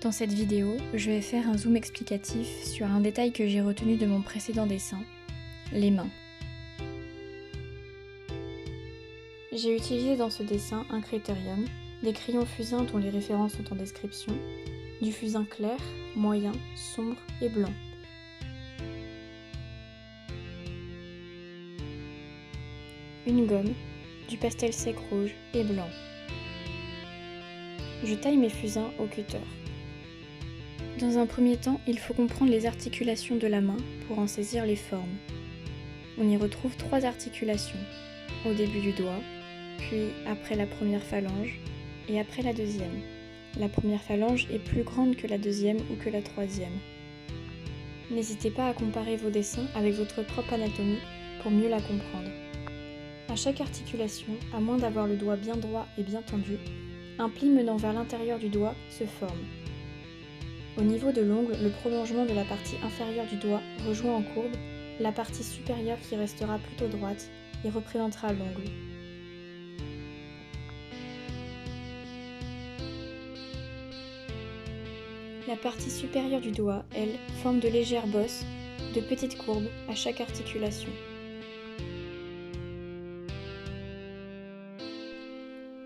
Dans cette vidéo, je vais faire un zoom explicatif sur un détail que j'ai retenu de mon précédent dessin, les mains. J'ai utilisé dans ce dessin un critérium, des crayons fusains dont les références sont en description, du fusain clair, moyen, sombre et blanc. Une gomme, du pastel sec rouge et blanc. Je taille mes fusains au cutter. Dans un premier temps, il faut comprendre les articulations de la main pour en saisir les formes. On y retrouve 3 articulations, au début du doigt, puis après la première phalange et après la deuxième. La première phalange est plus grande que la deuxième ou que la troisième. N'hésitez pas à comparer vos dessins avec votre propre anatomie pour mieux la comprendre. À chaque articulation, à moins d'avoir le doigt bien droit et bien tendu, un pli menant vers l'intérieur du doigt se forme. Au niveau de l'ongle, le prolongement de la partie inférieure du doigt rejoint en courbe la partie supérieure qui restera plutôt droite et représentera l'ongle. La partie supérieure du doigt, elle, forme de légères bosses, de petites courbes à chaque articulation.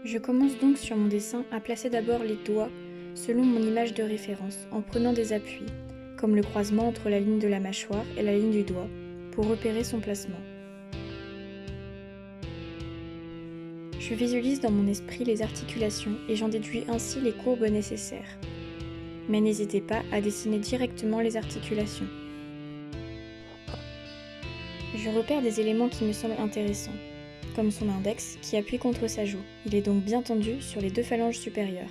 Je commence donc sur mon dessin à placer d'abord les doigts selon mon image de référence en prenant des appuis, comme le croisement entre la ligne de la mâchoire et la ligne du doigt, pour repérer son placement. Je visualise dans mon esprit les articulations et j'en déduis ainsi les courbes nécessaires. Mais n'hésitez pas à dessiner directement les articulations. Je repère des éléments qui me semblent intéressants, comme son index qui appuie contre sa joue. Il est donc bien tendu sur les 2 phalanges supérieures.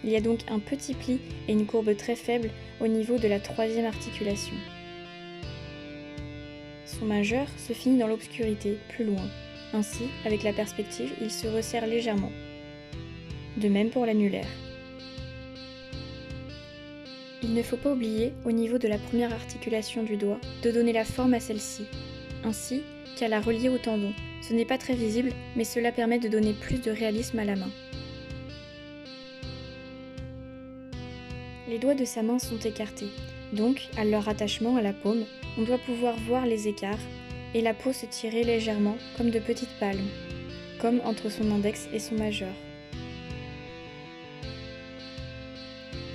Il y a donc un petit pli et une courbe très faible au niveau de la 3e articulation. Son majeur se finit dans l'obscurité, plus loin. Ainsi, avec la perspective, il se resserre légèrement. De même pour l'annulaire. Il ne faut pas oublier, au niveau de la première articulation du doigt, de donner la forme à celle-ci, ainsi qu'à la relier au tendon. Ce n'est pas très visible, mais cela permet de donner plus de réalisme à la main. Les doigts de sa main sont écartés, donc, à leur attachement à la paume, on doit pouvoir voir les écarts et la peau se tirer légèrement comme de petites palmes, comme entre son index et son majeur.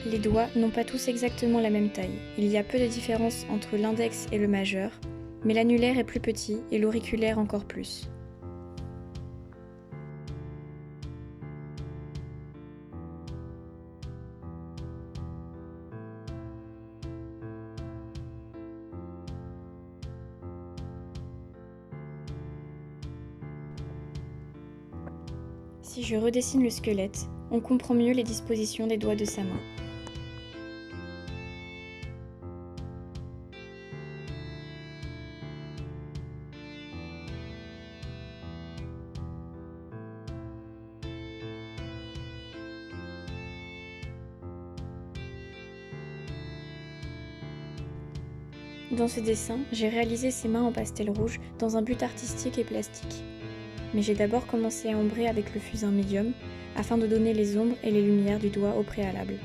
Les doigts n'ont pas tous exactement la même taille. Il y a peu de différence entre l'index et le majeur, mais l'annulaire est plus petit et l'auriculaire encore plus. Si je redessine le squelette, on comprend mieux les dispositions des doigts de sa main. Dans ce dessin, j'ai réalisé ses mains en pastel rouge dans un but artistique et plastique. Mais j'ai d'abord commencé à ombrer avec le fusain médium afin de donner les ombres et les lumières du doigt au préalable.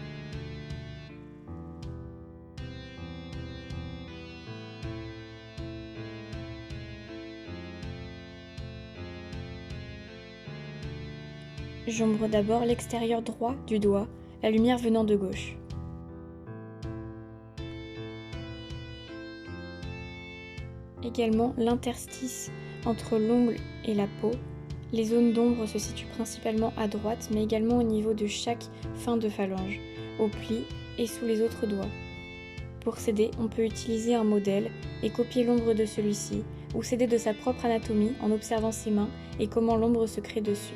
J'ombre d'abord l'extérieur droit du doigt, la lumière venant de gauche. Également l'interstice entre l'ongle et la peau. Les zones d'ombre se situent principalement à droite, mais également au niveau de chaque fin de phalange, au pli et sous les autres doigts. Pour s'aider, on peut utiliser un modèle et copier l'ombre de celui-ci, ou s'aider de sa propre anatomie en observant ses mains et comment l'ombre se crée dessus.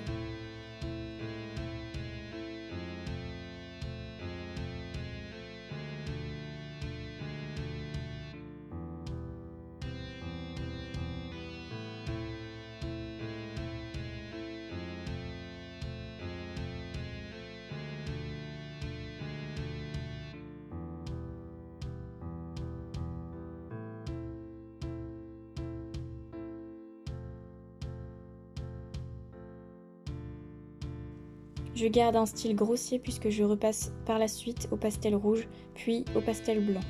Je garde un style grossier puisque je repasse par la suite au pastel rouge, puis au pastel blanc.